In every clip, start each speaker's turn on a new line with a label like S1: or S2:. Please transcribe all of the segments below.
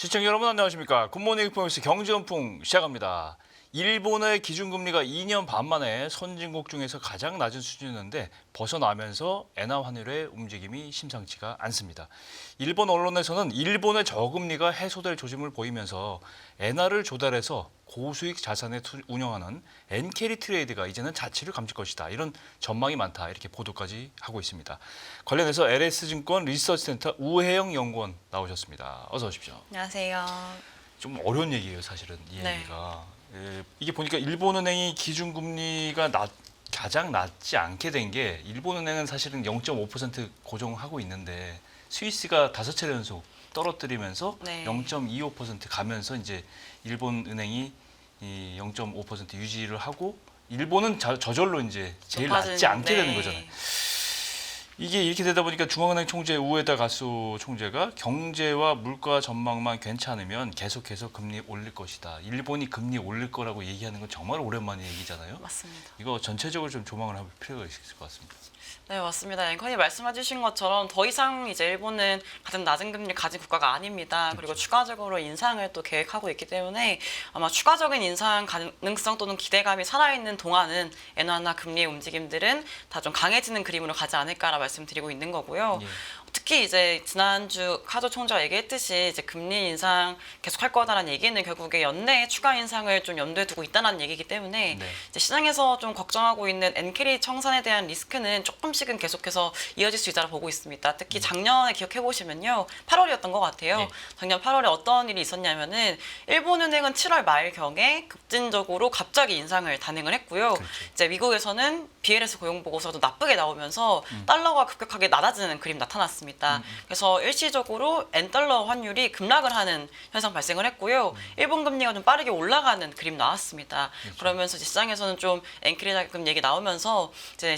S1: 시청자 여러분 안녕하십니까. 굿모닝 포인트 경제연풍 시작합니다. 일본의 기준금리가 2년 반 만에 선진국 중에서 가장 낮은 수준이었는데 벗어나면서 엔화 환율의 움직임이 심상치가 않습니다. 일본 언론에서는 일본의 저금리가 해소될 조짐을 보이면서 엔화를 조달해서 고수익 자산에 운영하는 엔캐리 트레이드가 이제는 자취를 감출 것이다. 이런 전망이 많다. 이렇게 보도까지 하고 있습니다. 관련해서 LS증권 리서치센터 우혜영 연구원 나오셨습니다. 어서 오십시오.
S2: 안녕하세요.
S1: 좀 어려운 얘기예요, 사실은 이
S2: 네.
S1: 얘기가. 이게 보니까 일본은행이 기준금리가 가장 낮지 않게 된 게 일본은행은 사실은 0.5% 고정하고 있는데 스위스가 5차례 연속 떨어뜨리면서
S2: 네.
S1: 0.25% 가면서 이제 일본은행이 이 0.5% 유지를 하고 일본은 저절로 이제 제일 낮지 않게 되는 거잖아요. 이게 이렇게 되다 보니까 중앙은행 총재 우에다 가수 총재가 경제와 물가 전망만 괜찮으면 계속해서 금리 올릴 것이다. 일본이 금리 올릴 거라고 얘기하는 건 정말 오랜만에 얘기잖아요.
S2: 맞습니다.
S1: 이거 전체적으로 좀 조망을 할 필요가 있을 것 같습니다.
S2: 네, 맞습니다. 앵커님 말씀해주신 것처럼 더 이상 이제 일본은 가장 낮은 금리를 가진 국가가 아닙니다. 그리고 추가적으로 인상을 또 계획하고 있기 때문에 아마 추가적인 인상 가능성 또는 기대감이 살아있는 동안은 엔화나 금리의 움직임들은 다 좀 강해지는 그림으로 가지 않을까라 말씀드리고 있는 거고요.
S1: 예.
S2: 특히 이제 지난주 카조 총재가 얘기했듯이 이제 금리 인상 계속할 거다라는 얘기는 결국에 연내에 추가 인상을 좀 염두에 두고 있다는 얘기이기 때문에
S1: 네.
S2: 이제 시장에서 좀 걱정하고 있는 엔캐리 청산에 대한 리스크는 조금씩은 계속해서 이어질 수 있다고 보고 있습니다. 특히 작년에 기억해 보시면요, 8월이었던 것 같아요.
S1: 네.
S2: 작년 8월에 어떤 일이 있었냐면은 일본은행은 7월 말경에 급진적으로 갑자기 인상을 단행을 했고요.
S1: 그렇죠.
S2: 이제 미국에서는 BLS 고용 보고서도 나쁘게 나오면서 달러가 급격하게 낮아지는 그림 나타났습니다. 그래서 일시적으로 엔달러 환율이 급락을 하는 현상 발생을 했고요. 일본 금리가 좀 빠르게 올라가는 그림 나왔습니다.
S1: 그렇죠.
S2: 그러면서 이제 시장에서는 좀 엔캐리 자금 얘기 나오면서 이제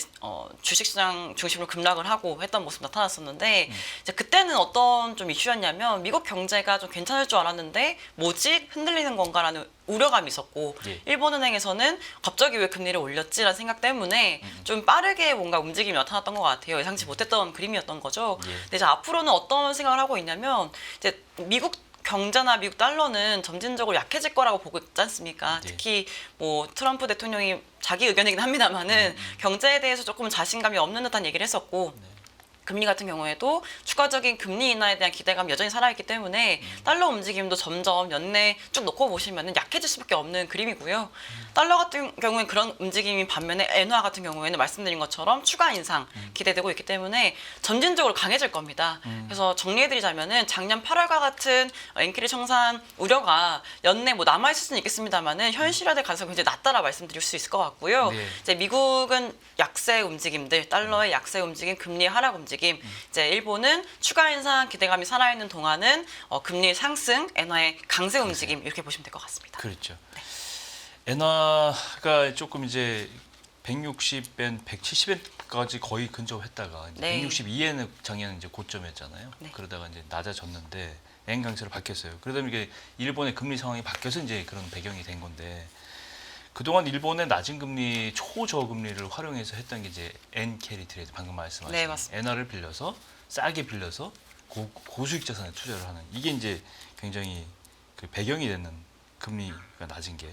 S2: 주식시장 중심으로 급락을 하고 했던 모습 나타났었는데 이제 그때는 어떤 좀 이슈였냐면 미국 경제가 좀 괜찮을 줄 알았는데 뭐지 흔들리는 건가라는 우려감이 있었고
S1: 예.
S2: 일본은행에서는 갑자기 왜 금리를 올렸지라는 생각 때문에 좀 빠르게 뭔가 움직임이 나타났던 것 같아요. 예상치 못했던 그림이었던 거죠.
S1: 예.
S2: 근데 이제 앞으로는 어떤 생각을 하고 있냐면 이제 미국 경제나 미국 달러는 점진적으로 약해질 거라고 보고 있지 않습니까?
S1: 네.
S2: 특히 뭐 트럼프 대통령이 자기 의견이긴 합니다만은 경제에 대해서 조금 자신감이 없는 듯한 얘기를 했었고 금리 같은 경우에도 추가적인 금리 인하에 대한 기대감이 여전히 살아있기 때문에 달러 움직임도 점점 연내 쭉 놓고 보시면 약해질 수밖에 없는 그림이고요. 달러 같은 경우에 그런 움직임인 반면에 엔화 같은 경우에는 말씀드린 것처럼 추가 인상 기대되고 있기 때문에 점진적으로 강해질 겁니다. 그래서 정리해드리자면은 작년 8월과 같은 엔캐리 청산 우려가 연내 뭐 남아있을 수는 있겠습니다만은 현실화될 가능성이 굉장히 낮다라 말씀드릴 수 있을 것 같고요.
S1: 네.
S2: 이제 미국은 약세 움직임들, 달러의 약세 움직임, 금리의 하락 움직임, 이제 일본은 추가 인상 기대감이 살아있는 동안은 금리 상승, 엔화의 강세 움직임 이렇게 보시면 될 것 같습니다.
S1: 그렇죠. 엔화가 조금 이제 160엔, 170엔까지 거의 근접했다가
S2: 네.
S1: 162엔은 작년 이제 고점이었잖아요.
S2: 네.
S1: 그러다가 이제 낮아졌는데 엔 강세로 바뀌었어요. 그러다 보니까 일본의 금리 상황이 바뀌어서 이제 그런 배경이 된 건데 그동안 일본의 낮은 금리, 초저금리를 활용해서 했던 게 이제 엔 캐리 트레이드 방금 말씀하신
S2: 네, 맞습니다.
S1: 엔화를 빌려서 싸게 빌려서 고수익 자산에 투자를 하는 이게 이제 굉장히 그 배경이 되는 금리가 낮은 게.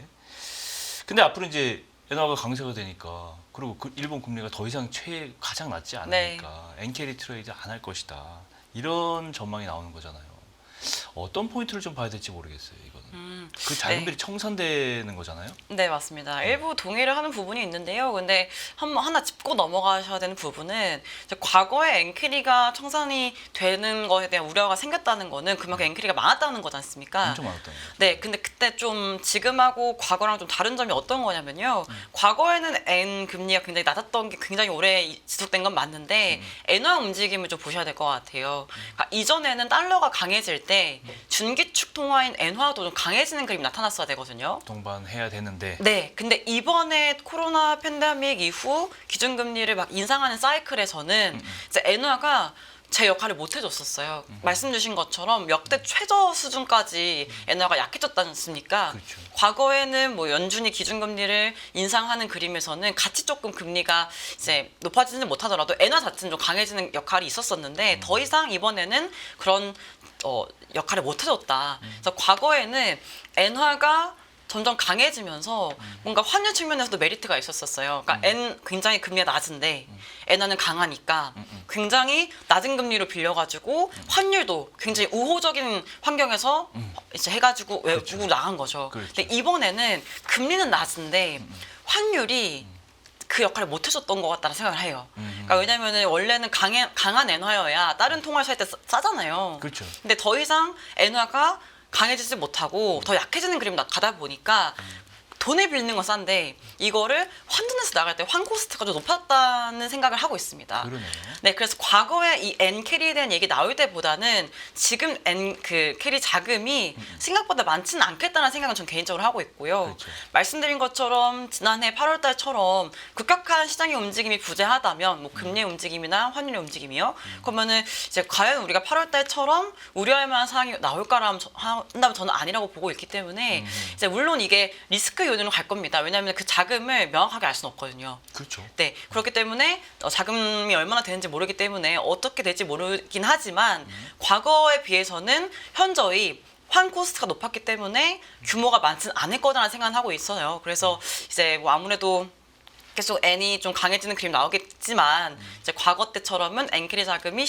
S1: 근데 앞으로 이제 엔화가 강세가 되니까 그리고 그 일본 금리가 더 이상 가장 낮지 않으니까 엔 캐리 트레이드 안 할 것이다. 이런 전망이 나오는 거잖아요. 어떤 포인트를 좀 봐야 될지 모르겠어요. 이거는. 그 자금들이 청산되는 거잖아요.
S2: 네, 맞습니다. 일부 동의를 하는 부분이 있는데요. 근데 하나 짚고 넘어가셔야 되는 부분은 이제 과거에 엔캐리가 청산이 되는 것에 대한 우려가 생겼다는 거는 그만큼 엔캐리가 많았다는 거지 않습니까?
S1: 엄청 많았던 거예요.
S2: 네, 근데 그때 좀 지금하고 과거랑 좀 다른 점이 어떤 거냐면요. 과거에는 엔 금리가 굉장히 낮았던 게 굉장히 오래 지속된 건 맞는데 엔화 움직임을 좀 보셔야 될 것 같아요. 그러니까 이전에는 달러가 강해질 때 준기축 통화인 엔화도 좀 강해지는 그림이 나타났어야 되거든요.
S1: 동반해야 되는데
S2: 네, 근데 이번에 코로나 팬데믹 이후 기준금리를 막 인상하는 사이클에서는 이제 엔화가 제 역할을 못 해줬었어요. 말씀 주신 것처럼 역대 최저 수준까지 엔화가 약해졌지 않습니까?
S1: 그렇죠.
S2: 과거에는 뭐 연준이 기준금리를 인상하는 그림에서는 같이 조금 금리가 이제 높아지지는 못하더라도 엔화 자체는 좀 강해지는 역할이 있었었는데 더 이상 이번에는 그런 역할을 못 해줬다. 그래서 과거에는 엔화가 점점 강해지면서 뭔가 환율 측면에서도 메리트가 있었었어요. 그러니까 굉장히 금리가 낮은데 엔화는 강하니까 굉장히 낮은 금리로 빌려가지고 환율도 굉장히 우호적인 환경에서 이제 해가지고 외국으로
S1: 그렇죠.
S2: 나간 거죠.
S1: 그렇죠.
S2: 근데 이번에는 금리는 낮은데 환율이 그 역할을 못 해줬던 것 같다는 생각을 해요. 그러니까 왜냐면은 원래는 강한 엔화여야 다른 통화를 살 때 싸잖아요.
S1: 그렇죠.
S2: 근데 더 이상 엔화가 강해지지 못하고 더 약해지는 그림이 가다 보니까 돈을 빌리는 건 싼데 이거를 환전해서 나갈 때 환코스트가 좀 높았다는 생각을 하고 있습니다.
S1: 그러네요.
S2: 네, 그래서 과거에 이 N 캐리에 대한 얘기 나올 때보다는 지금 N 그 캐리 자금이 생각보다 많지는 않겠다는 생각은 전 개인적으로 하고 있고요.
S1: 그렇죠.
S2: 말씀드린 것처럼 지난해 8월달처럼 급격한 시장의 움직임이 부재하다면 뭐 금리의 움직임이나 환율의 움직임이요. 그러면은 이제 과연 우리가 8월달처럼 우려할 만한 상황이 나올까라면 한다면 저는 아니라고 보고 있기 때문에 이제 물론 이게 리스크 요인으로 갈 겁니다. 왜냐하면 그 자금을 명확하게 알 수는 없거든요.
S1: 그렇죠.
S2: 네, 그렇기 때문에 자금이 얼마나 되는지 모르기 때문에 어떻게 될지 모르긴 하지만 과거에 비해서는 현저히 환 코스트가 높았기 때문에 규모가 많지는 않을 거다라는 생각을 하고 있어요. 그래서 이제 뭐 아무래도 계속 N이 좀 강해지는 그림 나오겠지만 이제 과거 때처럼은 N캐리 자금이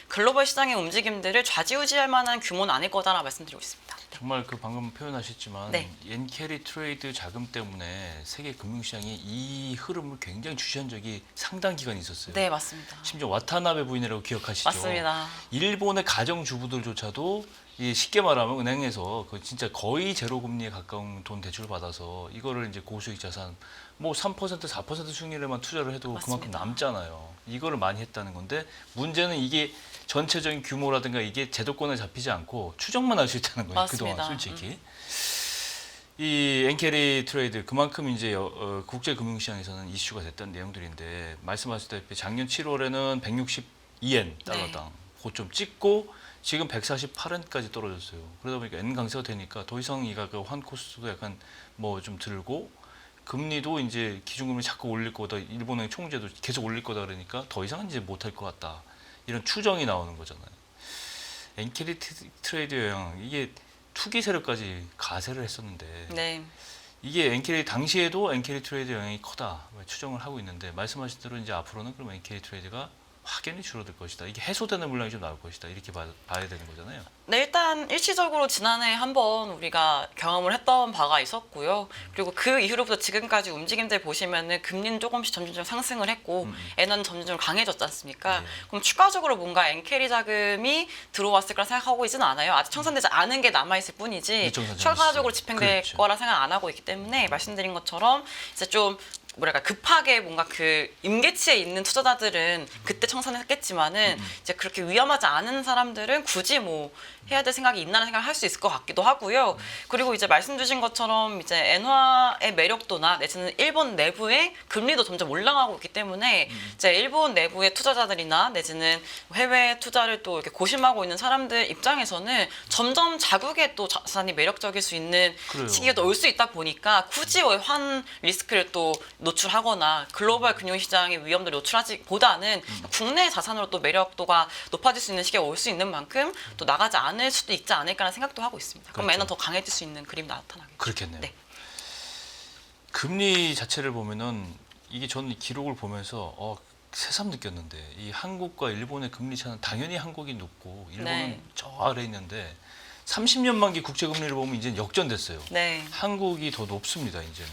S2: 글로벌 시장의 움직임들을 좌지우지할 만한 규모는 아닐 거다라고 말씀드리고 있습니다.
S1: 정말 그 방금 표현하셨지만
S2: 네.
S1: 엔캐리 트레이드 자금 때문에 세계 금융시장이 이 흐름을 굉장히 주시한 적이 상당 기간 있었어요.
S2: 네, 맞습니다.
S1: 심지어 와타나베 부인이라고 기억하시죠?
S2: 맞습니다.
S1: 일본의 가정주부들조차도 쉽게 말하면 은행에서 그 진짜 거의 제로 금리에 가까운 돈 대출을 받아서 이거를 이제 고수익 자산 뭐 3% 4% 수익률에만 투자를 해도 그만큼
S2: 맞습니다.
S1: 남잖아요. 이거를 많이 했다는 건데 문제는 이게 전체적인 규모라든가 이게 제도권에 잡히지 않고 추정만 할 수 있다는 거예요.
S2: 맞습니다.
S1: 그동안 솔직히. 이 엔캐리 트레이드 그만큼 이제 국제금융시장에서는 이슈가 됐던 내용들인데 말씀하셨다시피 작년 7월에는 162엔 달러당 고점 찍고 지금 148엔까지 떨어졌어요. 그러다 보니까 N 강세가 되니까 더 이상 이가 그 환 코스트도 약간 뭐 좀 들고 금리도 이제 기준금리 자꾸 올릴 거다. 일본은행 총재도 계속 올릴 거다 그러니까 더 이상은 이제 못할 것 같다. 이런 추정이 나오는 거잖아요. 엔캐리 트레이드 영향 이게 투기 세력까지 가세를 했었는데
S2: 네.
S1: 이게 엔캐리 당시에도 엔캐리 트레이드 영향이 커다 추정을 하고 있는데 말씀하신 대로 이제 앞으로는 그럼 엔캐리 트레이드가 확연히 줄어들 것이다. 이게 해소되는 물량이 좀 나올 것이다. 이렇게 봐야 되는 거잖아요.
S2: 네, 일단 일시적으로 지난해 한번 우리가 경험을 했던 바가 있었고요. 그리고 그 이후로부터 지금까지 움직임들 보시면은 금리는 조금씩 점점 상승을 했고 엔화는 점점 강해졌지 않습니까?
S1: 네.
S2: 그럼 추가적으로 뭔가 엔캐리 자금이 들어왔을 거라 생각하고 있지는 않아요. 아직 청산되지 않은 게 남아있을 뿐이지
S1: 미청산
S2: 추가적으로
S1: 있어요.
S2: 집행될
S1: 그렇죠.
S2: 거라 생각 안 하고 있기 때문에 말씀드린 것처럼 이제 좀 뭐랄까 급하게 뭔가 그 임계치에 있는 투자자들은 그때 청산했겠지만은 이제 그렇게 위험하지 않은 사람들은 굳이 뭐 해야 될 생각이 있나라는 생각을 할 수 있을 것 같기도 하고요. 그리고 이제 말씀 주신 것처럼 이제 엔화의 매력도나 내지는 일본 내부의 금리도 점점 올라가고 있기 때문에 이제 일본 내부의 투자자들이나 내지는 해외 투자를 또 이렇게 고심하고 있는 사람들 입장에서는 점점 자국의 또 자산이 매력적일 수 있는
S1: 그래요.
S2: 시기가 또 올 수 있다 보니까 굳이 환 리스크를 또 노출하거나 글로벌 금융시장의 위험을 노출하지보다는 국내 자산으로 또 매력도가 높아질 수 있는 시기가 올 수 있는 만큼 또 나가지 않을 수도 있지 않을까라는 생각도 하고 있습니다. 그럼
S1: 그렇죠.
S2: 애는 더 강해질 수 있는 그림이 나타나겠죠.
S1: 그렇겠네요.
S2: 네.
S1: 금리 자체를 보면은 이게 저는 기록을 보면서 새삼 느꼈는데 이 한국과 일본의 금리 차는 당연히 한국이 높고 일본은
S2: 네.
S1: 저 아래 있는데 30년 만기 국제 금리를 보면 이제 역전됐어요.
S2: 네.
S1: 한국이 더 높습니다. 이제는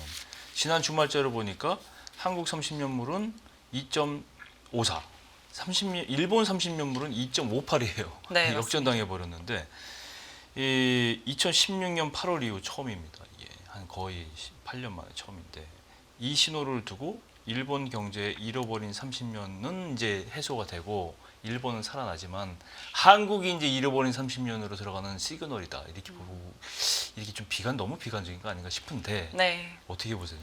S1: 지난 주말자를 보니까 한국 30년물은 2.54, 일본 30년물은 2.58이에요.
S2: 네,
S1: 역전당해 버렸는데 이 2016년 8월 이후 처음입니다. 이게 한 거의 8년 만에 처음인데 이 신호를 두고 일본 경제에 잃어버린 30년은 이제 해소가 되고 일본은 살아나지만 한국이 이제 잃어버린 30년으로 들어가는 시그널이다. 이렇게 보고 이렇게 좀 너무 비관적인 거 아닌가 싶은데
S2: 네.
S1: 어떻게 보세요?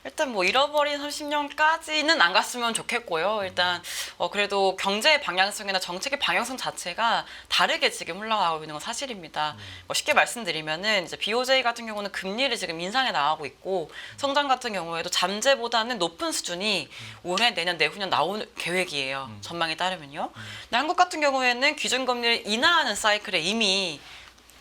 S2: 일단 뭐 잃어버린 30년까지는 안 갔으면 좋겠고요. 일단 그래도 경제의 방향성이나 정책의 방향성 자체가 다르게 지금 흘러가고 있는 건 사실입니다. 쉽게 말씀드리면은 이제 BOJ 같은 경우는 금리를 지금 인상해 나가고 있고 성장 같은 경우에도 잠재보다는 높은 수준이 올해, 내년, 내후년 나올 계획이에요. 전망에 따르면요. 근데 한국 같은 경우에는 기준금리를 인하하는 사이클에 이미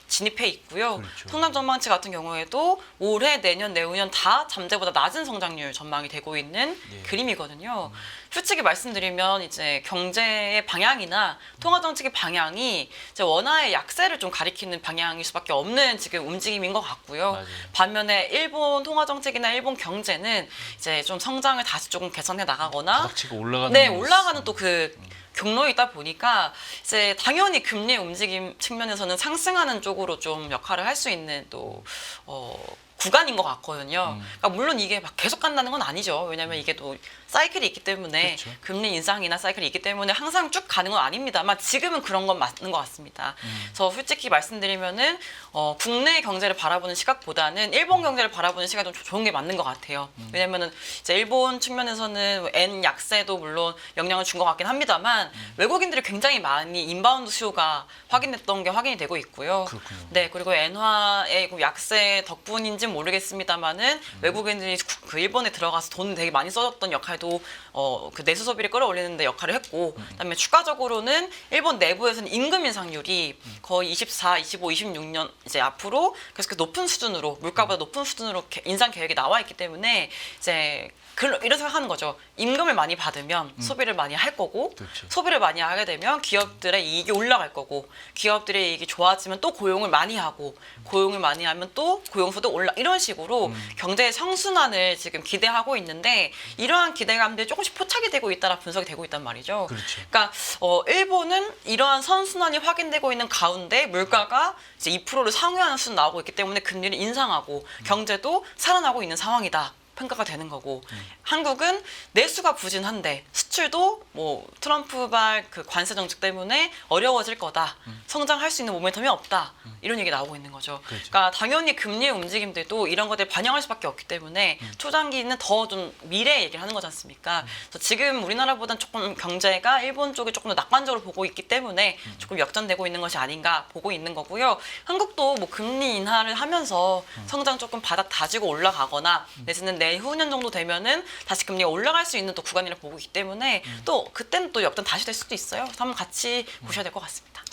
S2: 진입해 있고요.
S1: 그렇죠.
S2: 성장 전망치 같은 경우에도 올해, 내년, 내후년 다 잠재보다 낮은 성장률 전망이 되고 있는
S1: 예.
S2: 그림이거든요. 솔직히 말씀드리면 이제 경제의 방향이나 통화 정책의 방향이 이제 원화의 약세를 좀 가리키는 방향일 수밖에 없는 지금 움직임인 것 같고요.
S1: 맞아요.
S2: 반면에 일본 통화 정책이나 일본 경제는 이제 좀 성장을 다시 조금 개선해 나가거나
S1: 바닥치고 올라가는
S2: 네, 올라가는 또 그 경로에 있다 보니까 이제 당연히 금리의 움직임 측면에서는 상승하는 쪽으로 좀 역할을 할 수 있는 또 구간인 것 같거든요. 그러니까 물론 이게 막 계속 간다는 건 아니죠. 왜냐하면 이게 또 사이클이 있기 때문에
S1: 그렇죠.
S2: 금리 인상이나 사이클이 있기 때문에 항상 쭉 가는 건 아닙니다만 지금은 그런 건 맞는 것 같습니다. 그래서 솔직히 말씀드리면은 국내 경제를 바라보는 시각보다는 일본 경제를 바라보는 시각이 좀 좋은 게 맞는 것 같아요. 왜냐면은 이제 일본 측면에서는 엔 약세도 물론 영향을 준 것 같긴 합니다만 외국인들이 굉장히 많이 인바운드 수요가 확인됐던 게 확인이 되고 있고요.
S1: 그렇군요.
S2: 네, 그리고 엔화의 그 약세 덕분인지는 모르겠습니다만은 외국인들이 그 일본에 들어가서 돈 되게 많이 써줬던 역할도 그 내수 소비를 끌어올리는 데 역할을 했고, 그다음에 추가적으로는 일본 내부에서는 임금 인상률이 거의 24, 25, 26년 이제 앞으로 계속 높은 수준으로 물가보다 높은 수준으로 인상 계획이 나와 있기 때문에 이제 이런 생각하는 거죠. 임금을 많이 받으면 소비를 많이 할 거고
S1: 그렇죠.
S2: 소비를 많이 하게 되면 기업들의 이익이 올라갈 거고 기업들의 이익이 좋아지면 또 고용을 많이 하고 고용을 많이 하면 또 고용소득 올라 이런 식으로 경제의 성순환을 지금 기대하고 있는데 이러한 기대감들이 조금씩 포착이 되고 있다라 분석이 되고 있단 말이죠.
S1: 그렇죠.
S2: 그러니까 일본은 이러한 선순환이 확인되고 있는 가운데 물가가 이제 2%를 상회하는 수준 나오고 있기 때문에 금리를 인상하고 경제도 살아나고 있는 상황이다. 평가가 되는 거고 한국은 내수가 부진한데 수출도 뭐 트럼프발 그 관세 정책 때문에 어려워질 거다. 성장할 수 있는 모멘텀이 없다. 이런 얘기 나오고 있는 거죠.
S1: 그렇죠.
S2: 그러니까 당연히 금리의 움직임들도 이런 것들 반영할 수밖에 없기 때문에 초장기는 더 좀 미래 얘기를 하는 거지 않습니까? 그래서 지금 우리나라보다는 조금 경제가 일본 쪽이 조금 더 낙관적으로 보고 있기 때문에 조금 역전되고 있는 것이 아닌가 보고 있는 거고요. 한국도 뭐 금리 인하를 하면서 성장 조금 바닥 다지고 올라가거나 내지는 내후년 정도 되면은 다시 금리가 올라갈 수 있는 또 구간이라 보고 있기 때문에 또 그때는 또 역전 다시 될 수도 있어요. 그래서 한번 같이 보셔야 될 것 같습니다.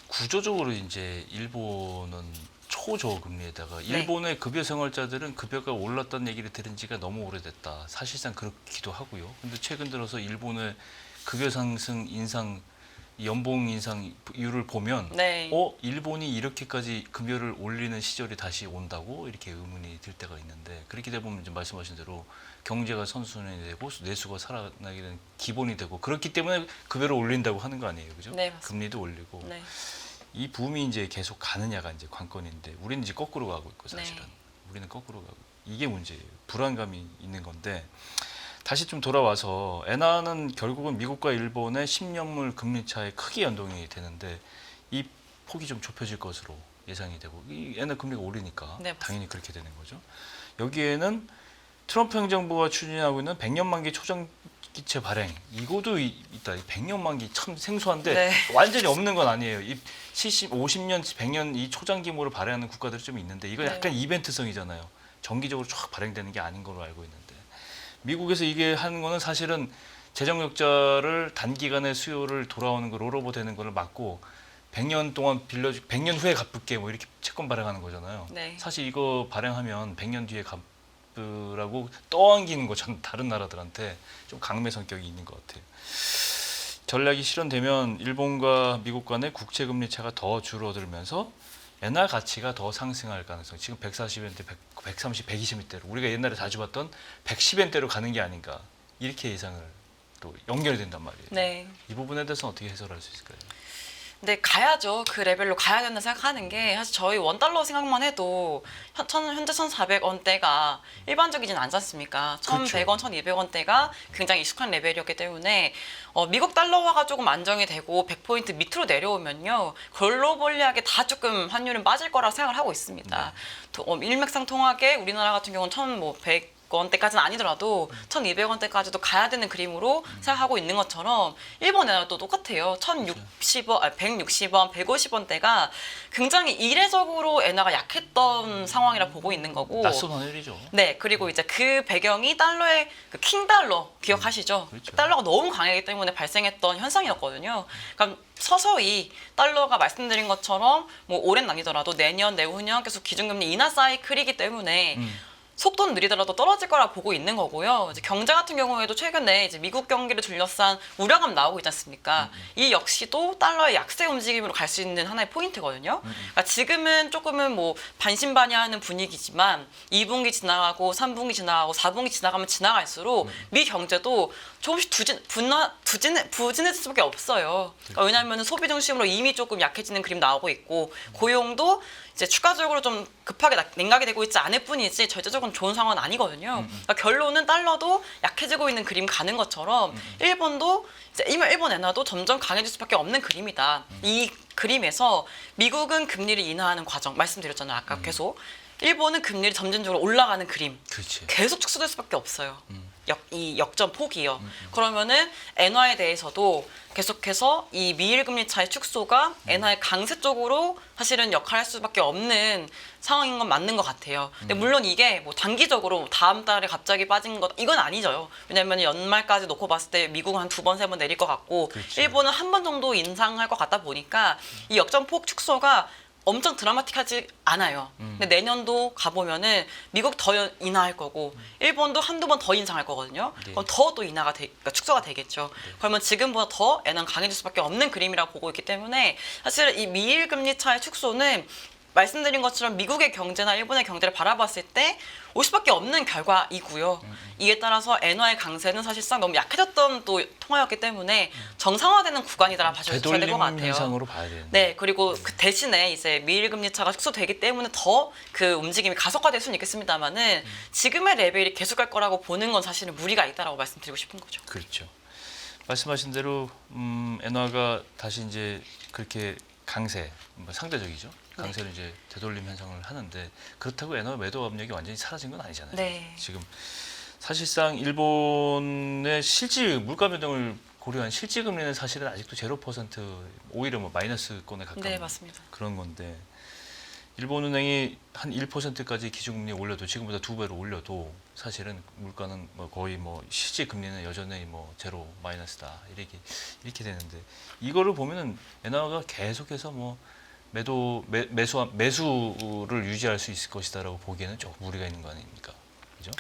S1: 구조적으로 이제 일본은 초저금리에다가
S2: 네.
S1: 일본의 급여 생활자들은 급여가 올랐다는 얘기를 들은 지가 너무 오래됐다. 사실상 그렇기도 하고요. 근데 최근 들어서 일본의 급여 상승 인상 연봉 인상 이유를 보면
S2: 네.
S1: 일본이 이렇게까지 급여를 올리는 시절이 다시 온다고 이렇게 의문이 들 때가 있는데 그렇게 되면 이제 말씀하신 대로 경제가 선순환이 되고 내수가 살아나게 되는 기본이 되고 그렇기 때문에 급여를 올린다고 하는 거 아니에요, 그죠?
S2: 네, 맞습니다.
S1: 금리도 올리고
S2: 네.
S1: 이 붐이 이제 계속 가느냐가 이제 관건인데 우리는 이제 거꾸로 가고 있고 사실은
S2: 네.
S1: 우리는 거꾸로 가고 이게 문제예요. 불안감이 있는 건데 다시 좀 돌아와서 엔화는 결국은 미국과 일본의 10년물 금리 차에 크게 연동이 되는데 이 폭이 좀 좁혀질 것으로 예상이 되고 이 엔화 금리가 오르니까
S2: 네, 맞습니다.
S1: 당연히 그렇게 되는 거죠. 여기에는 트럼프 행정부가 추진하고 있는 100년 만기 초장기채 발행 이거도 있다. 100년 만기 참 생소한데
S2: 네.
S1: 완전히 없는 건 아니에요. 이 50년, 100년 이 초장기물을 발행하는 국가들이 좀 있는데 이거 약간
S2: 네.
S1: 이벤트성이잖아요. 정기적으로 쫙 발행되는 게 아닌 걸로 알고 있는데 미국에서 이게 하는 거는 사실은 재정 적자를 단기간에 수요를 돌아오는 거 롤오버 되는 거를 막고 100년 동안 100년 후에 갚을게 뭐 이렇게 채권 발행하는 거잖아요.
S2: 네.
S1: 사실 이거 발행하면 100년 뒤에 갚으라고 떠안기는 거잖아요. 다른 나라들한테 좀 강매 성격이 있는 것 같아요. 전략이 실현되면 일본과 미국 간의 국채 금리 차가 더 줄어들면서 엔화 가치가 더 상승할 가능성. 지금 140엔대, 130, 120엔대로 우리가 옛날에 자주 봤던 110엔대로 가는 게 아닌가 이렇게 예상을 또 연결된단 말이에요.
S2: 네.
S1: 이 부분에 대해서는 어떻게 해설할 수 있을까요?
S2: 근데 가야죠. 그 레벨로 가야 된다 생각하는 게 사실 저희 원달러 생각만 해도 현재 1,400원대가 일반적이진 않지 않습니까? 1,100원, 1,200원대가 굉장히 익숙한 레벨이었기 때문에 미국 달러화가 조금 안정이 되고 100포인트 밑으로 내려오면요. 글로벌리하게 다 조금 환율은 빠질 거라고 생각을 하고 있습니다. 일맥상통하게 우리나라 같은 경우는 1,100 1,200원대까지는 아니더라도 1,200원대까지도 가야 되는 그림으로 생각하고 있는 것처럼 일본 엔화도 똑같아요. 1,060원, 160원, 150원대가 굉장히 이례적으로 엔화가 약했던 상황이라 보고 있는 거고.
S1: 낯선 환율이죠.
S2: 네, 그리고 이제 그 배경이 달러의 그 킹달러 기억하시죠?
S1: 그렇죠.
S2: 달러가 너무 강하기 때문에 발생했던 현상이었거든요. 그러니까 서서히 달러가 말씀드린 것처럼 뭐 올해는 아니더라도 내년, 내후년 계속 기준금리 인하 사이클이기 때문에 속도는 느리더라도 떨어질 거라 보고 있는 거고요. 이제 경제 같은 경우에도 최근에 이제 미국 경기를 둘러싼 우려감 나오고 있지 않습니까? 이 역시도 달러의 약세 움직임으로 갈 수 있는 하나의 포인트거든요. 그러니까 지금은 조금은 뭐 반신반의하는 분위기지만 2분기 지나가고 3분기 지나가고 4분기 지나가면 지나갈수록 미 경제도 조금씩 부진해질 수밖에 없어요. 그러니까 왜냐하면 소비 중심으로 이미 조금 약해지는 그림 나오고 있고 고용도 이제 추가적으로 좀 급하게 냉각이 되고 있지 않을 뿐이지 절대적으로는 좋은 상황은 아니거든요. 그러니까 결론은 달러도 약해지고 있는 그림 가는 것처럼 일본도 이제 일본 엔화도 점점 강해질 수밖에 없는 그림이다. 이 그림에서 미국은 금리를 인하하는 과정 말씀드렸잖아요. 아까 계속 일본은 금리를 점진적으로 올라가는 그림
S1: 그렇지.
S2: 계속 축소될 수밖에 없어요. 이 역전 폭이요. 그러면은 엔화에 대해서도 계속해서 이 미일 금리 차의 축소가 엔화의 강세 쪽으로 사실은 역할할 수밖에 없는 상황인 건 맞는 것 같아요. 근데 물론 이게 뭐 단기적으로 다음 달에 갑자기 빠진 것 이건 아니죠. 왜냐하면 연말까지 놓고 봤을 때 미국은 한 2번, 3번 내릴 것 같고
S1: 그렇죠.
S2: 일본은 한 번 정도 인상할 것 같다 보니까 이 역전폭 축소가 엄청 드라마틱하지 않아요. 근데 내년도 가보면은 미국 더 인하할 거고 일본도 한두 번 더 인상할 거거든요.
S1: 네.
S2: 그럼 더 또 그러니까 축소가 되겠죠. 그러면 지금보다 더 엔화는 강해질 수밖에 없는 그림이라고 보고 있기 때문에 사실 이 미일 금리 차의 축소는 말씀드린 것처럼 미국의 경제나 일본의 경제를 바라봤을 때 올 수밖에 없는 결과이고요. 이에 따라서 엔화의 강세는 사실상 너무 약해졌던 또 통화였기 때문에 정상화되는 구간이다라고 봐주셔야 될 것
S1: 되돌림
S2: 같아요.
S1: 현상으로 봐야 되는데.
S2: 네, 그리고 그 대신에 이제 미일 금리 차가 축소되기 때문에 더 그 움직임이 가속화될 수는 있겠습니다만은 지금의 레벨이 계속할 거라고 보는 건 사실은 무리가 있다라고 말씀드리고 싶은 거죠.
S1: 그렇죠. 말씀하신 대로 엔화가 다시 이제 그렇게 강세, 뭐 상대적이죠. 강세를 이제 되돌림 현상을 하는데 그렇다고 엔화 매도 압력이 완전히 사라진 건 아니잖아요.
S2: 네.
S1: 지금 사실상 일본의 실질 물가 변동을 고려한 실질 금리는 사실은 아직도 0% 오히려 뭐 마이너스권에 가까운
S2: 네, 맞습니다.
S1: 그런 건데 일본은행이 한 1%까지 기준금리 올려도 지금보다 2배로 올려도 사실은 물가는 뭐 거의 뭐 실질 금리는 여전히 뭐 제로 마이너스다 이렇게 되는데 이거를 보면은 엔화가 계속해서 뭐 매수를 유지할 수 있을 것이다라고 보기에는 조금 무리가 있는 거 아닙니까? 그죠?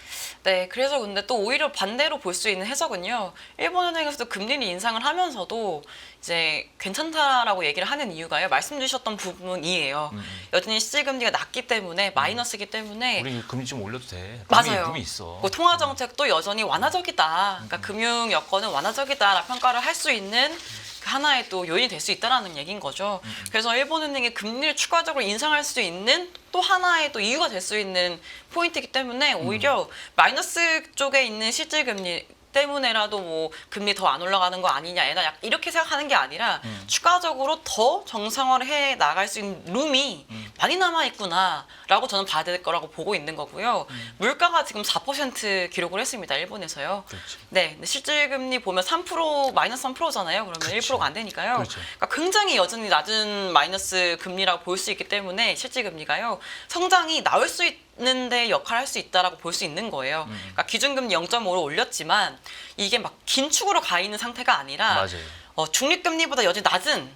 S2: 네, 그래서 근데 또 오히려 반대로 볼 수 있는 해석은요. 일본은행에서도 금리를 인상을 하면서도 이제 괜찮다라고 얘기를 하는 이유가요. 말씀 주셨던 부분이에요. 여전히 실질금리가 낮기 때문에 마이너스이기 때문에
S1: 우리 금리 좀 올려도 돼.
S2: 맞아요.
S1: 금리 있어.
S2: 뭐 통화 정책도 여전히 완화적이다. 그러니까 금융 여건은 완화적이다라고 평가를 할 수 있는 그 하나의 또 요인이 될 수 있다라는 얘기인 거죠. 그래서 일본은행이 금리를 추가적으로 인상할 수 있는 또 하나의 또 이유가 될 수 있는 포인트이기 때문에 오히려 마이너스 쪽에 있는 실질금리 때문에라도 뭐 금리 더 안 올라가는 거 아니냐 이렇게 생각하는 게 아니라 추가적으로 더 정상화를 해 나갈 수 있는 룸이 많이 남아 있구나라고 저는 봐야 될 거라고 보고 있는 거고요. 물가가 지금 4% 기록을 했습니다. 일본에서요.
S1: 그렇죠.
S2: 네, 근데 실질금리 보면 3% 마이너스 3%잖아요. 그러면
S1: 그렇죠.
S2: 1%가 안 되니까요.
S1: 그렇죠.
S2: 그러니까 굉장히 여전히 낮은 마이너스 금리라고 볼 수 있기 때문에 실질금리가요. 성장이 나올 수 있는데 역할을 할 수 있다라고 볼 수 있는 거예요. 그러니까 기준금리 0.5로 올렸지만 이게 막 긴축으로 가 있는 상태가 아니라
S1: 맞아요.
S2: 중립금리보다 여전히 낮은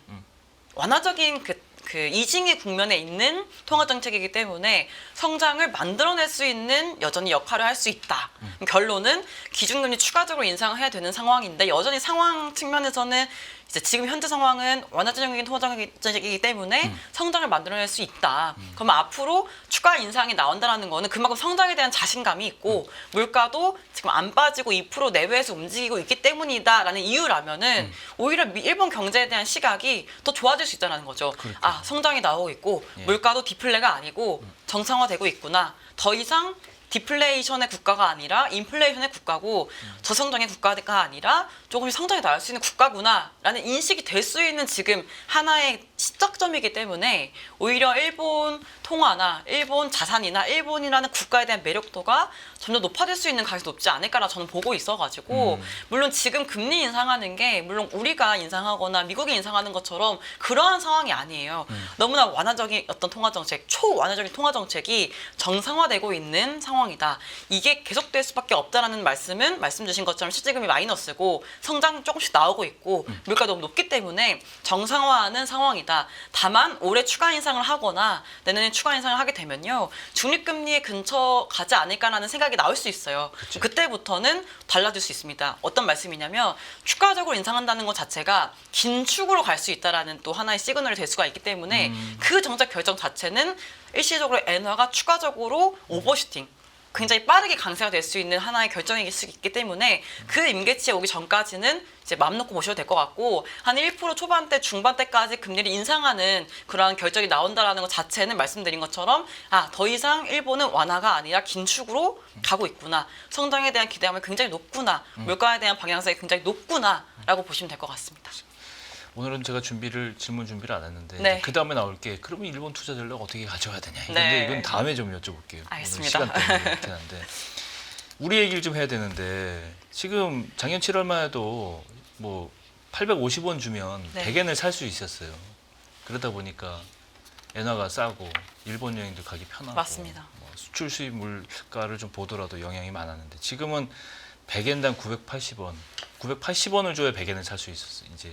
S2: 완화적인 그 이징의 국면에 있는 통화 정책이기 때문에 성장을 만들어낼 수 있는 여전히 역할을 할 수 있다. 결론은 기준금리 추가적으로 인상을 해야 되는 상황인데 여전히 상황 측면에서는 이제 지금 현재 상황은 완화적인 통화 정책이기 때문에 성장을 만들어낼 수 있다. 그러면 앞으로 추가 인상이 나온다라는 거는 그만큼 성장에 대한 자신감이 있고 물가도 지금 안 빠지고 2% 내외에서 움직이고 있기 때문이다라는 이유라면은 오히려 일본 경제에 대한 시각이 더 좋아질 수 있다는 거죠.
S1: 그렇죠.
S2: 아, 성장이 나오고 있고
S1: 예.
S2: 물가도 디플레가 아니고 정상화되고 있구나. 더 이상 디플레이션의 국가가 아니라 인플레이션의 국가고 저성장의 국가가 아니라 조금씩 성장이 나올 수 있는 국가구나라는 인식이 될 수 있는 지금 하나의 시작점이기 때문에 오히려 일본 통화나 일본 자산이나 일본이라는 국가에 대한 매력도가 점점 높아질 수 있는 가능성이 높지 않을까라 저는 보고 있어가지고 물론 지금 금리 인상하는 게 물론 우리가 인상하거나 미국이 인상하는 것처럼 그러한 상황이 아니에요. 너무나 완화적인 어떤 통화 정책, 초완화적인 통화 정책이 정상화되고 있는 상황이다. 이게 계속될 수밖에 없다라는 말씀은 말씀 주신 것처럼 실질금이 마이너스고 성장 조금씩 나오고 있고 물가 너무 높기 때문에 정상화하는 상황이다. 다만 올해 추가 인상을 하거나 내년에 추가 인상을 하게 되면요. 중립금리에 근처 가지 않을까라는 생각이 나올 수 있어요.
S1: 그쵸.
S2: 그때부터는 달라질 수 있습니다. 어떤 말씀이냐면 추가적으로 인상한다는 것 자체가 긴축으로 갈 수 있다라는 또 하나의 시그널이 될 수가 있기 때문에 그 정책 결정 자체는 일시적으로 엔화가 추가적으로 오버슈팅 굉장히 빠르게 강세가 될 수 있는 하나의 결정일 수 있기 때문에 그 임계치에 오기 전까지는 이제 마음 놓고 보셔도 될 것 같고 한 1% 초반대 중반대까지 금리를 인상하는 그러한 결정이 나온다라는 것 자체는 말씀드린 것처럼 더 이상 일본은 완화가 아니라 긴축으로 가고 있구나. 성장에 대한 기대감이 굉장히 높구나. 물가에 대한 방향성이 굉장히 높구나라고 보시면 될 것 같습니다.
S1: 오늘은 제가 질문 준비를 안 했는데
S2: 네.
S1: 그 다음에 나올 게 그러면 일본 투자 전략 어떻게 가져가야 되냐.
S2: 네.
S1: 이건 다음에 좀 여쭤볼게요.
S2: 알겠습니다.
S1: 오늘 시간 때문에 그렇긴 한데 우리 얘기를 좀 해야 되는데 지금 작년 7월만 해도 뭐 850원 주면
S2: 네.
S1: 100엔을 살 수 있었어요. 그러다 보니까 엔화가 싸고 일본 여행도 가기 편하고
S2: 맞습니다.
S1: 뭐 수출 수입 물가를 좀 보더라도 영향이 많았는데 지금은 100엔당 980원, 980원을 줘야 100엔을 살 수 있었어요. 이제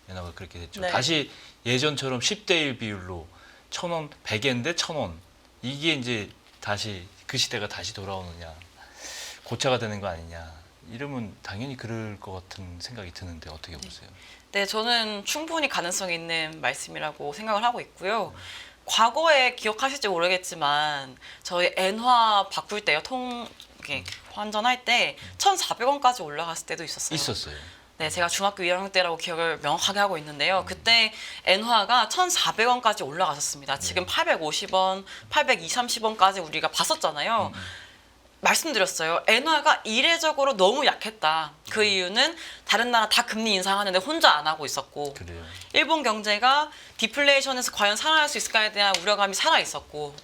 S1: 엔화가 그렇게 됐죠.
S2: 네.
S1: 다시 예전처럼 10대 1 비율로 1,000원, 100엔 대 1,000원. 이게 이제 다시 그 시대가 다시 돌아오느냐. 고차가 되는 거 아니냐. 이러면 당연히 그럴 것 같은 생각이 드는데 어떻게 보세요?
S2: 네, 저는 충분히 가능성 있는 말씀이라고 생각을 하고 있고요. 과거에 기억하실지 모르겠지만 저희 엔화 바꿀 때요, 이렇게 환전할 때 1,400원까지 올라갔을 때도 있었어요.
S1: 있었어요.
S2: 네, 제가 중학교 1학년 때라고 기억을 명확하게 하고 있는데요. 그때 엔화가 1,400원까지 올라갔었습니다. 지금 850원, 820, 30원까지 우리가 봤었잖아요. 말씀드렸어요. 엔화가 이례적으로 너무 약했다. 그 이유는 다른 나라 다 금리 인상하는데 혼자 안 하고 있었고
S1: 그래요.
S2: 일본 경제가 디플레이션에서 과연 살아날 수 있을까에 대한 우려감이 살아 있었고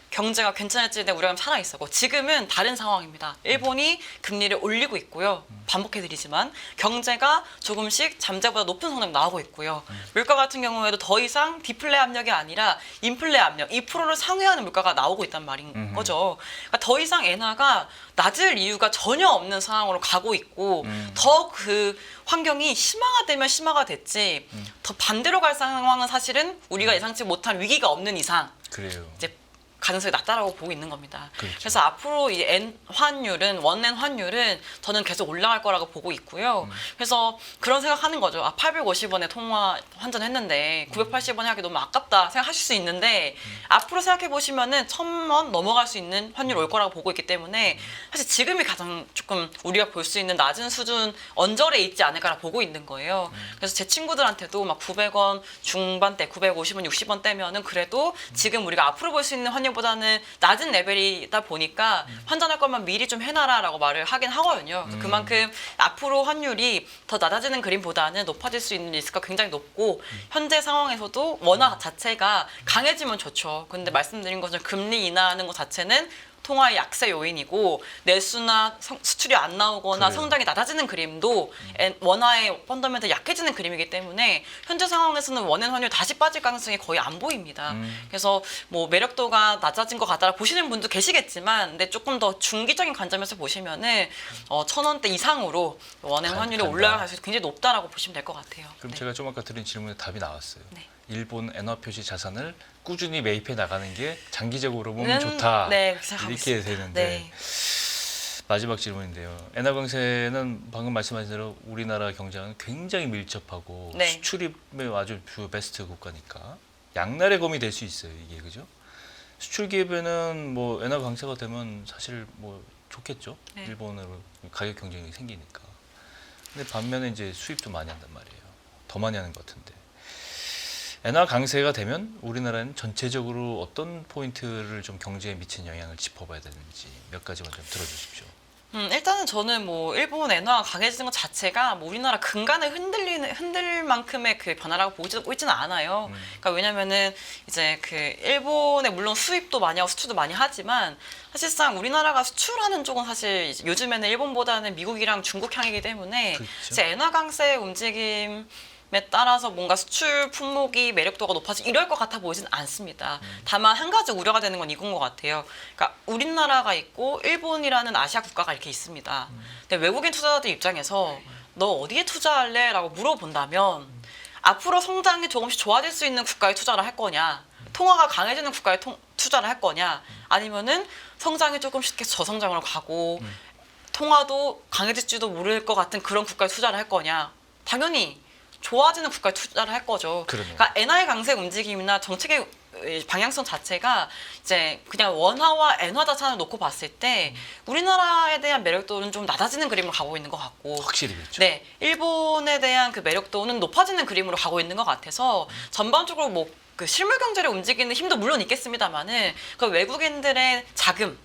S2: 경제가 괜찮을지에 대한 우려감이 살아 있었고 지금은 다른 상황입니다. 일본이 금리를 올리고 있고요. 반복해드리지만 경제가 조금씩 잠재보다 높은 성장 나오고 있고요. 물가 같은 경우에도 더 이상 디플레 압력이 아니라 인플레 압력 2%를 상회하는 물가가 나오고 있단 말인 거죠. 그러니까 더 이상 엔화가 낮을 이유가 전혀 없는 상황으로 가고 있고 더 그 환경이 심화가 심화가 됐지 더 반대로 갈 상황은 사실은 우리가 예상치 못한 위기가 없는 이상
S1: 그래요.
S2: 이제 가능성이 낮다라고 보고 있는 겁니다.
S1: 그렇죠.
S2: 그래서 앞으로 이 환율은 원엔 환율은 저는 계속 올라갈 거라고 보고 있고요. 그래서 그런 생각하는 거죠. 850원에 통화 환전했는데 980원에 하기 너무 아깝다 생각하실 수 있는데 앞으로 생각해 보시면은 1,000원 넘어갈 수 있는 환율 올 거라고 보고 있기 때문에 사실 지금이 가장 조금 우리가 볼 수 있는 낮은 수준 언저리에 있지 않을까라 보고 있는 거예요. 그래서 제 친구들한테도 막 900원 중반대, 950원, 60원 대면은 그래도 지금 우리가 앞으로 볼 수 있는 환율보다는 낮은 레벨이다 보니까 환전할 거면 미리 좀 해놔라라고 말을 하긴 하거든요. 그래서 그만큼 앞으로 환율이 더 낮아지는 그림보다는 높아질 수 있는 리스크가 굉장히 높고 현재 상황에서도 원화 자체가 강해지면 좋죠. 근데 말씀드린 것처럼 금리 인하하는 것 자체는 통화의 약세 요인이고 내수나 수출이 안 나오거나
S1: 그래요.
S2: 성장이 낮아지는 그림도 원화의 펀더멘털이 약해지는 그림이기 때문에 현재 상황에서는 원엔 환율 다시 빠질 가능성이 거의 안 보입니다. 그래서 뭐 매력도가 낮아진 것 같다 보시는 분도 계시겠지만 근데 조금 더 중기적인 관점에서 보시면은 1,000원대 이상으로 원엔 환율이
S1: 간다.
S2: 올라갈 가능성이 굉장히 높다라고 보시면 될 것 같아요.
S1: 그럼
S2: 네.
S1: 제가 좀 아까 드린 질문에 답이 나왔어요.
S2: 네.
S1: 일본 엔화 표시 자산을 꾸준히 매입해 나가는 게 장기적으로 보면 좋다.
S2: 네, 그렇게 생각하고
S1: 이렇게
S2: 있습니다.
S1: 되는데
S2: 네.
S1: 마지막 질문인데요. 엔화 강세는 방금 말씀하신 대로 우리나라 경제와는 굉장히 밀접하고
S2: 네.
S1: 수출입의 아주 주 베스트 국가니까 양날의 검이 될 수 있어요. 이게 그죠? 수출 기업에는 뭐 엔화 강세가 되면 사실 뭐 좋겠죠.
S2: 네.
S1: 일본으로 가격 경쟁이 생기니까. 근데 반면에 이제 수입도 많이 한단 말이에요. 더 많이 하는 것 같은데. 엔화 강세가 되면 우리나라는 전체적으로 어떤 포인트를 좀 경제에 미친 영향을 짚어봐야 되는지 몇 가지만 좀 들어주십시오.
S2: 일단은 저는 뭐 일본 엔화가 강해지는 것 자체가 뭐 우리나라 근간을 흔들 만큼의 그 변화라고 보고 있지는 않아요. 그러니까 왜냐면은 이제 그 일본에 물론 수입도 많이 하고 수출도 많이 하지만 사실상 우리나라가 수출하는 쪽은 사실 이제 요즘에는 일본보다는 미국이랑 중국 향이기 때문에
S1: 그렇죠.
S2: 이제 엔화 강세 움직임에 따라서 뭔가 수출 품목이 매력도가 높아지고 이럴 것 같아 보이진 않습니다. 다만 한 가지 우려가 되는 건 이건 것 같아요. 그러니까 우리나라가 있고 일본이라는 아시아 국가가 이렇게 있습니다. 근데 외국인 투자자들 입장에서 너 어디에 투자할래? 라고 물어본다면 앞으로 성장이 조금씩 좋아질 수 있는 국가에 투자를 할 거냐, 통화가 강해지는 국가에 투자를 할 거냐, 아니면은 성장이 조금씩 계속 저성장으로 가고 통화도 강해질지도 모를 것 같은 그런 국가에 투자를 할 거냐. 당연히 좋아지는 국가에 투자를 할 거죠.
S1: 그러네요.
S2: 그러니까 엔화의 강세 움직임이나 정책의 방향성 자체가 이제 그냥 원화와 엔화 자산을 놓고 봤을 때 우리나라에 대한 매력도는 좀 낮아지는 그림으로 가고 있는 것 같고,
S1: 확실히 그렇죠.
S2: 네, 일본에 대한 그 매력도는 높아지는 그림으로 가고 있는 것 같아서 전반적으로 뭐 그 실물 경제를 움직이는 힘도 물론 있겠습니다만은 그 외국인들의 자금,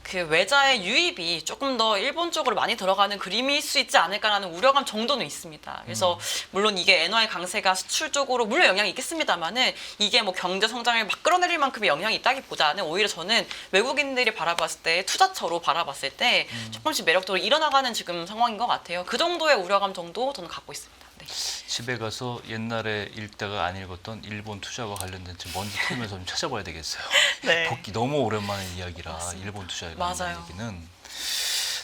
S2: 그 외자의 유입이 조금 더 일본 쪽으로 많이 들어가는 그림일 수 있지 않을까라는 우려감 정도는 있습니다. 그래서 물론 이게 엔화의 강세가 수출 쪽으로 물론 영향이 있겠습니다만은 이게 뭐 경제 성장을 막 끌어내릴 만큼의 영향이 있다기보다는 오히려 저는 외국인들이 바라봤을 때 투자처로 바라봤을 때 조금씩 매력도로 일어나가는 지금 상황인 것 같아요. 그 정도의 우려감 정도 저는 갖고 있습니다. 네.
S1: 집에 가서 옛날에 읽다가 안 읽었던 일본 투자와 관련된 책 먼저 틀면서 좀 찾아봐야 되겠어요.
S2: 네.
S1: 복귀 너무 오랜만에 이야기라
S2: 맞습니다.
S1: 일본 투자에
S2: 맞아요.
S1: 관련된 얘기는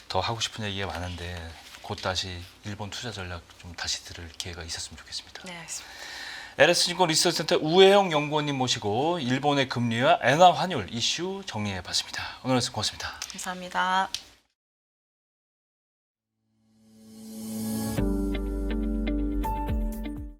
S1: 더 하고 싶은 얘기가 많은데 곧 다시 일본 투자 전략 좀 다시 들을 기회가 있었으면 좋겠습니다.
S2: 네, 알겠습니다.
S1: LS증권 리서치센터 우혜영 연구원님 모시고 일본의 금리와 엔화 환율 이슈 정리해봤습니다. 오늘 말씀 고맙습니다.
S2: 감사합니다.